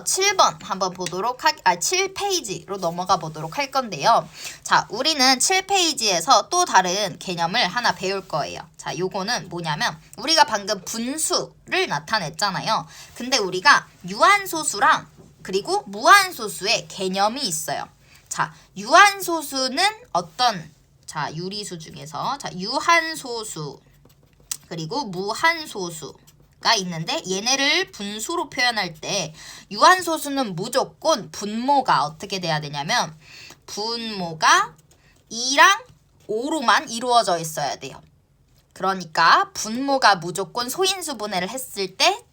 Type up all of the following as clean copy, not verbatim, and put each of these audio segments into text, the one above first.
7번 한번 보도록 7페이지로 넘어가 보도록 할 건데요. 자, 우리는 7페이지에서 또 다른 개념을 하나 배울 거예요. 자, 요거는 뭐냐면 우리가 방금 분수를 나타냈잖아요. 근데 우리가 유한소수랑 그리고 무한소수의 개념이 있어요. 자, 유한소수는 어떤 유리수 중에서 유한소수 그리고 무한소수가 있는데 얘네를 분수로 표현할 때 유한소수는 무조건 분모가 어떻게 돼야 되냐면 분모가 2랑 5로만 이루어져 있어야 돼요. 그러니까 분모가 무조건 소인수 분해를 했을 때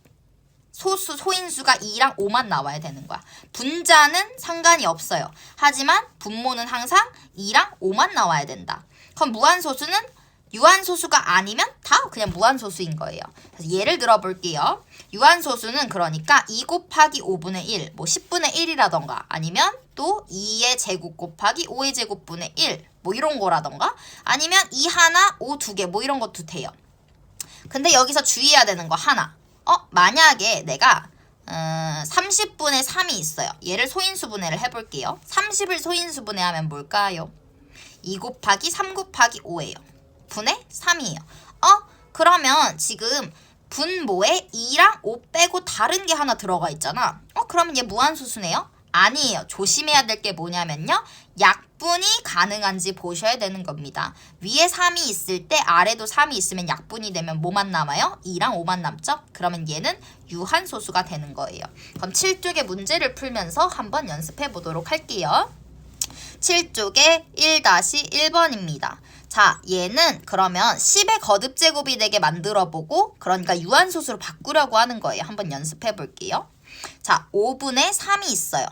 소인수가 2랑 5만 나와야 되는 거야. 분자는 상관이 없어요. 하지만 분모는 항상 2랑 5만 나와야 된다. 그럼 무한소수는 유한소수가 아니면 다 그냥 무한소수인 거예요. 그래서 예를 들어 볼게요. 유한소수는 그러니까 2 곱하기 5분의 1, 뭐 10분의 1이라던가 아니면 또 2의 제곱 곱하기 5의 제곱분의 1, 뭐 이런 거라던가 아니면 2 하나, 5 두 개 뭐 이런 것도 돼요. 근데 여기서 주의해야 되는 거 하나. 만약에 내가 30분의 3이 있어요. 얘를 소인수 분해를 해볼게요. 30을 소인수 분해하면 뭘까요? 2 곱하기 3 곱하기 5예요. 분의 3이에요. 그러면 지금 분모에 2랑 5 빼고 다른 게 하나 들어가 있잖아. 그러면 얘 무한소수네요? 아니에요. 조심해야 될 게 뭐냐면요. 약분이 가능한지 보셔야 되는 겁니다. 위에 3이 있을 때 아래도 3이 있으면 약분이 되면 뭐만 남아요? 2랑 5만 남죠? 그러면 얘는 유한소수가 되는 거예요. 그럼 7쪽의 문제를 풀면서 한번 연습해 보도록 할게요. 7쪽의 1-1번입니다. 자, 얘는 그러면 10의 거듭제곱이 되게 만들어보고 그러니까 유한소수로 바꾸려고 하는 거예요. 한번 연습해 볼게요. 자, 5분의 3이 있어요.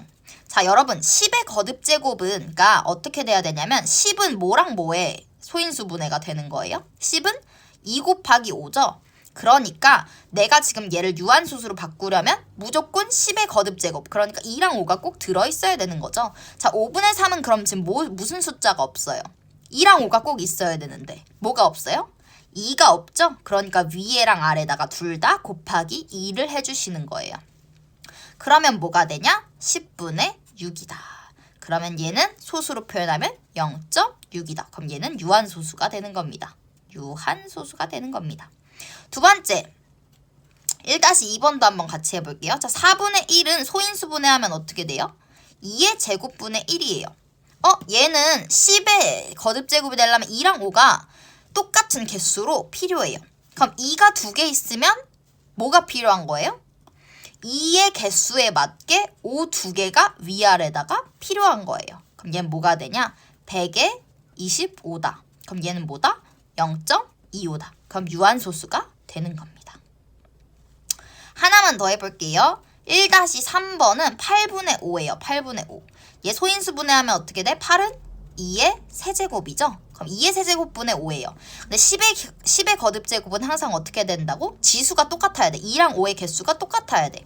자, 여러분 10의 거듭제곱은 어떻게 돼야 되냐면 10은 뭐랑 뭐의 소인수 분해가 되는 거예요? 10은 2 곱하기 5죠? 그러니까 내가 지금 얘를 유한소수로 바꾸려면 무조건 10의 거듭제곱 그러니까 2랑 5가 꼭 들어있어야 되는 거죠. 자, 5분의 3은 그럼 지금 무슨 숫자가 없어요? 2랑 5가 꼭 있어야 되는데 뭐가 없어요? 2가 없죠? 그러니까 위에랑 아래다가 둘 다 곱하기 2를 해주시는 거예요. 그러면 뭐가 되냐? 10분의 6이다. 그러면 얘는 소수로 표현하면 0.6이다. 그럼 얘는 유한소수가 되는 겁니다. 유한소수가 되는 겁니다. 두 번째 1-2번도 한번 같이 해볼게요. 자, 4분의 1은 소인수 분해하면 어떻게 돼요? 2의 제곱분의 1이에요. 얘는 10의 거듭제곱이 되려면 2랑 5가 똑같은 개수로 필요해요. 그럼 2가 2개 있으면 뭐가 필요한 거예요? 2의 개수에 맞게 5 2개가 위아래다가 필요한 거예요. 그럼 얘는 뭐가 되냐? 100에 25다. 그럼 얘는 뭐다? 0.25다. 그럼 유한소수가 되는 겁니다. 하나만 더 해볼게요. 1-3번은 8분의 5예요. 8분의 5. 얘 소인수 분해하면 어떻게 돼? 8은 2의 세제곱이죠? 그럼 2의 세제곱분의 5예요. 근데 10의 거듭제곱은 항상 어떻게 된다고? 지수가 똑같아야 돼. 2랑 5의 개수가 똑같아야 돼.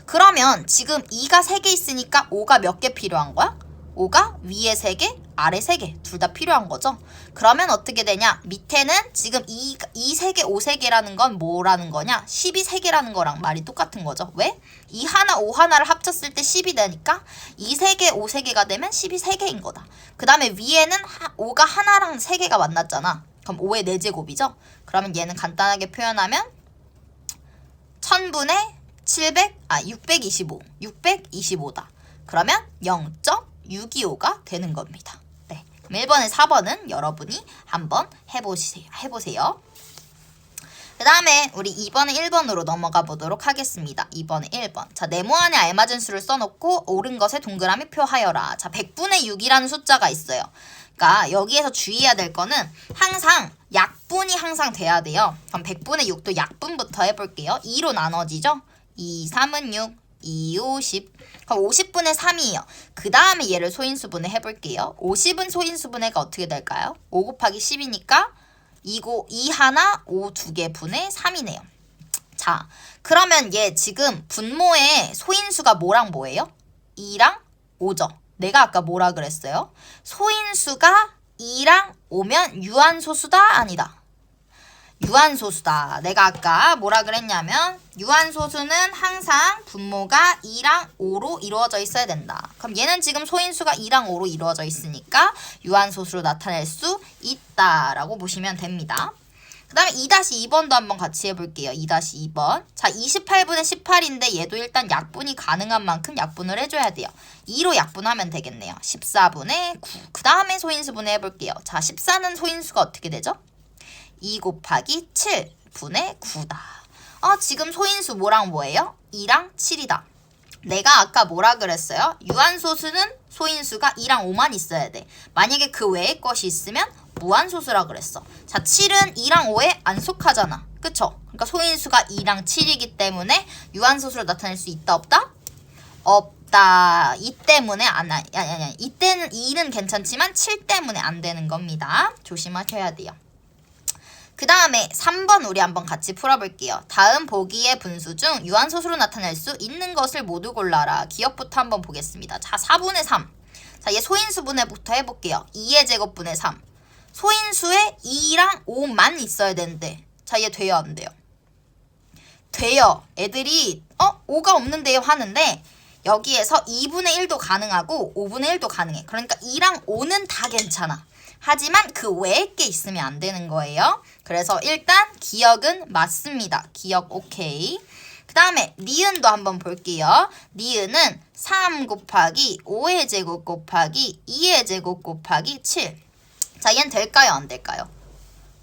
그러면 지금 2가 3개 있으니까 5가 몇 개 필요한 거야? 5가 위에 3개, 아래 3개 둘 다 필요한 거죠. 그러면 어떻게 되냐? 밑에는 지금 2 3개, 5 3개라는 건 뭐라는 거냐? 10이 3개라는 거랑 말이 똑같은 거죠. 왜? 2 하나, 5 하나를 합쳤을 때 10이 되니까 2 3개, 5 3개가 되면 10이 3개인 거다. 그 다음에 위에는 5가 하나랑 3개가 만났잖아. 그럼 5의 4제곱이죠? 그러면 얘는 간단하게 표현하면 1000분의 625. 625다. 그러면 0.625가 되는 겁니다. 네. 그럼 1번에 4번은 여러분이 한번 해보세요. 그 다음에 우리 2번에 1번으로 넘어가 보도록 하겠습니다. 2번에 1번. 자, 네모안에 알맞은 수를 써놓고 옳은 것에 동그라미 표하여라. 자, 100분의 6이라는 숫자가 있어요. 그러니까 여기에서 주의해야 될 거는 항상 약분이 항상 돼야 돼요. 그럼 100분의 6도 약분부터 해볼게요. 2로 나눠지죠? 2, 3은 6, 2, 50. 그럼 50분의 3이에요. 그 다음에 얘를 소인수분해 해볼게요. 50은 소인수분해가 어떻게 될까요? 5 곱하기 10이니까 2 하나, 5 2개 분의 3이네요. 자, 그러면 얘 지금 분모의 소인수가 뭐랑 뭐예요? 2랑 5죠. 내가 아까 뭐라 그랬어요? 소인수가 2랑 5면 유한소수다? 아니다. 유한소수다. 내가 아까 뭐라 그랬냐면 유한소수는 항상 분모가 2랑 5로 이루어져 있어야 된다. 그럼 얘는 지금 소인수가 2랑 5로 이루어져 있으니까 유한소수로 나타낼 수 있다라고 보시면 됩니다. 그 다음에 2-2번도 한번 같이 해볼게요. 2-2번. 자, 28분의 18인데 얘도 일단 약분이 가능한 만큼 약분을 해줘야 돼요. 2로 약분하면 되겠네요. 14분의 9. 그 다음에 소인수분해 해볼게요. 자, 14는 소인수가 어떻게 되죠? 2 곱하기 7분의 9다. 지금 소인수 뭐랑 뭐예요? 2랑 7이다. 내가 아까 뭐라 그랬어요? 유한소수는 소인수가 2랑 5만 있어야 돼. 만약에 그 외의 것이 있으면 무한소수라 그랬어. 자, 7은 2랑 5에 안 속하잖아. 그쵸? 그러니까 소인수가 2랑 7이기 때문에 유한소수로 나타낼 수 있다 없다? 없다. 이 때문에 아니. 이때는 2는 괜찮지만 7 때문에 안 되는 겁니다. 조심하셔야 돼요. 그 다음에 3번 우리 한번 같이 풀어볼게요. 다음 보기의 분수 중 유한소수로 나타낼 수 있는 것을 모두 골라라. 기억부터 한번 보겠습니다. 자, 4분의 3. 자, 얘 소인수분해부터 해볼게요. 2의 제곱분의 3. 소인수에 2랑 5만 있어야 되는데 자, 얘 돼요 안 돼요? 돼요. 애들이 5가 없는데요 하는데 여기에서 2분의 1도 가능하고 5분의 1도 가능해. 그러니까 2랑 5는 다 괜찮아. 하지만 그 외의 게 있으면 안 되는 거예요. 그래서 일단 기억은 맞습니다. 기억 오케이. 그 다음에 니은도 한번 볼게요. 니은은 3 곱하기 5의 제곱 곱하기 2의 제곱 곱하기 7. 자, 얘는 될까요? 안 될까요?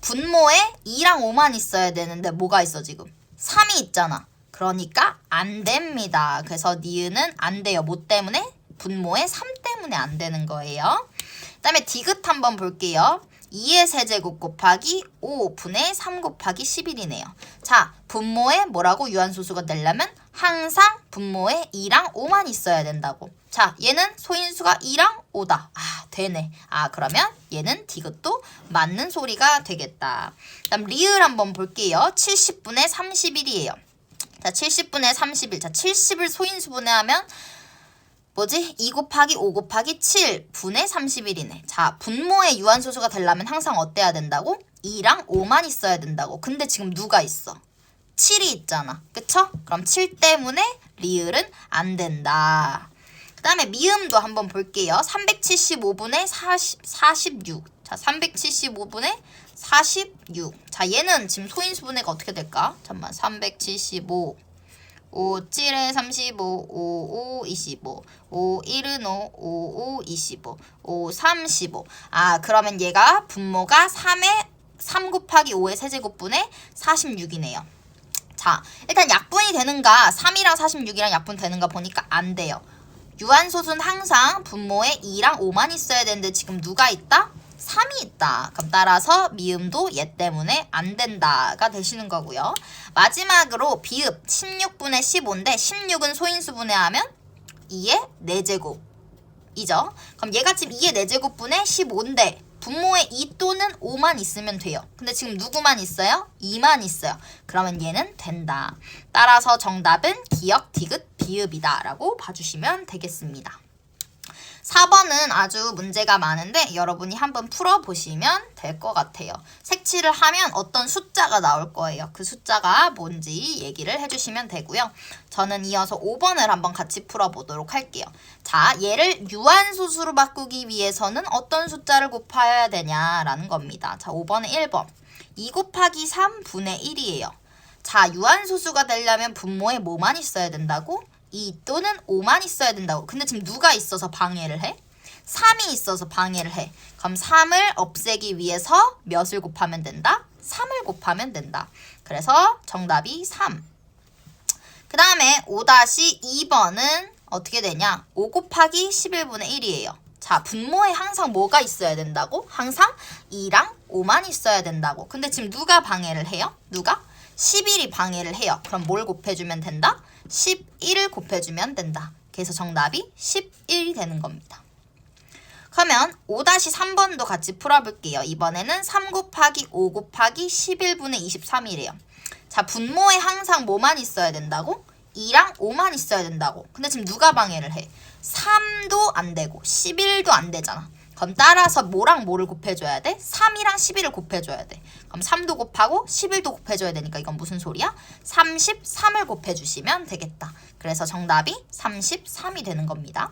분모에 2랑 5만 있어야 되는데 뭐가 있어 지금? 3이 있잖아. 그러니까 안 됩니다. 그래서 니은은 안 돼요. 뭐 때문에? 분모에 3 때문에 안 되는 거예요. 그 다음에 디귿 한번 볼게요. 2의 세제곱 곱하기 5분의 3 곱하기 11이네요. 자, 분모에 뭐라고 유한소수가 되려면 항상 분모에 2랑 5만 있어야 된다고. 자, 얘는 소인수가 2랑 5다. 되네. 그러면 얘는 디귿도 맞는 소리가 되겠다. 그다음 리을 한번 볼게요. 70분의 31이에요. 자, 70분의 31. 자, 70을 소인수분해하면 뭐지? 2 곱하기 5 곱하기 7분의 31이네. 자, 분모의 유한소수가 되려면 항상 어때야 된다고? 2랑 5만 있어야 된다고. 근데 지금 누가 있어? 7이 있잖아. 그쵸? 그럼 7 때문에 리을은 안 된다. 그 다음에 미음도 한번 볼게요. 375분의 46. 자, 375분의 46. 자, 얘는 지금 소인수분해가 어떻게 될까? 잠깐만. 375. 5, 7에 35, 5, 5, 25, 5, 1은 5, 5, 5, 25, 5, 35. 그러면 얘가 분모가 3 곱하기 5의 세제곱분의 46이네요. 자, 일단 약분이 되는가, 3이랑 46이랑 약분 되는가 보니까 안 돼요. 유한소수는 항상 분모에 2랑 5만 있어야 되는데 지금 누가 있다? 3이 있다. 그럼 따라서 미음도 얘 때문에 안 된다가 되시는 거고요. 마지막으로 비읍 16분의 15인데 16은 소인수분해하면 2의 4제곱이죠. 그럼 얘가 지금 2의 4제곱분의 15인데 분모에 2 또는 5만 있으면 돼요. 근데 지금 누구만 있어요? 2만 있어요. 그러면 얘는 된다. 따라서 정답은 기역, 디귿, 비읍이다 라고 봐주시면 되겠습니다. 4번은 아주 문제가 많은데 여러분이 한번 풀어보시면 될 것 같아요. 색칠을 하면 어떤 숫자가 나올 거예요. 그 숫자가 뭔지 얘기를 해주시면 되고요. 저는 이어서 5번을 한번 같이 풀어보도록 할게요. 자, 얘를 유한소수로 바꾸기 위해서는 어떤 숫자를 곱해야 되냐라는 겁니다. 자, 5번에 1번. 2 곱하기 3분의 1이에요. 자, 유한소수가 되려면 분모에 뭐만 있어야 된다고? 2 또는 5만 있어야 된다고. 근데 지금 누가 있어서 방해를 해? 3이 있어서 방해를 해. 그럼 3을 없애기 위해서 몇을 곱하면 된다? 3을 곱하면 된다. 그래서 정답이 3. 그 다음에 5-2번은 어떻게 되냐? 5 곱하기 11분의 1이에요. 자, 분모에 항상 뭐가 있어야 된다고? 항상 2랑 5만 있어야 된다고. 근데 지금 누가 방해를 해요? 누가? 11이 방해를 해요. 그럼 뭘 곱해주면 된다? 11을 곱해주면 된다. 그래서 정답이 11이 되는 겁니다. 그러면 5-3번도 같이 풀어볼게요. 이번에는 3 곱하기 5 곱하기 11분의 23이래요. 자, 분모에 항상 뭐만 있어야 된다고? 2랑 5만 있어야 된다고. 근데 지금 누가 방해를 해? 3도 안 되고 11도 안 되잖아. 그럼 따라서 뭐랑 뭐를 곱해줘야 돼? 3이랑 11을 곱해줘야 돼. 그럼 3도 곱하고 11도 곱해줘야 되니까 이건 무슨 소리야? 33을 곱해주시면 되겠다. 그래서 정답이 33이 되는 겁니다.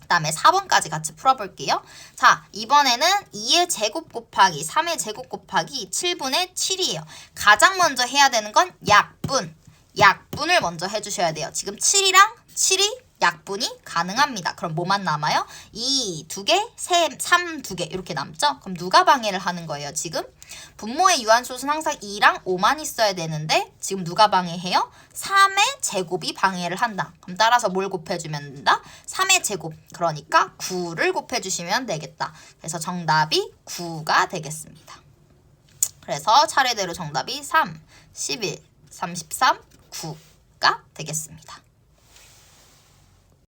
그 다음에 4번까지 같이 풀어볼게요. 자, 이번에는 2의 제곱 곱하기 3의 제곱 곱하기 7분의 7이에요. 가장 먼저 해야 되는 건 약분. 약분을 먼저 해주셔야 돼요. 지금 7이랑 7이 약분이 가능합니다. 그럼 뭐만 남아요? 2, 2개, 3, 2개 이렇게 남죠? 그럼 누가 방해를 하는 거예요, 지금? 분모의 유한수는 항상 2랑 5만 있어야 되는데 지금 누가 방해해요? 3의 제곱이 방해를 한다. 그럼 따라서 뭘 곱해주면 된다? 3의 제곱, 그러니까 9를 곱해주시면 되겠다. 그래서 정답이 9가 되겠습니다. 그래서 차례대로 정답이 3, 11, 33, 9가 되겠습니다.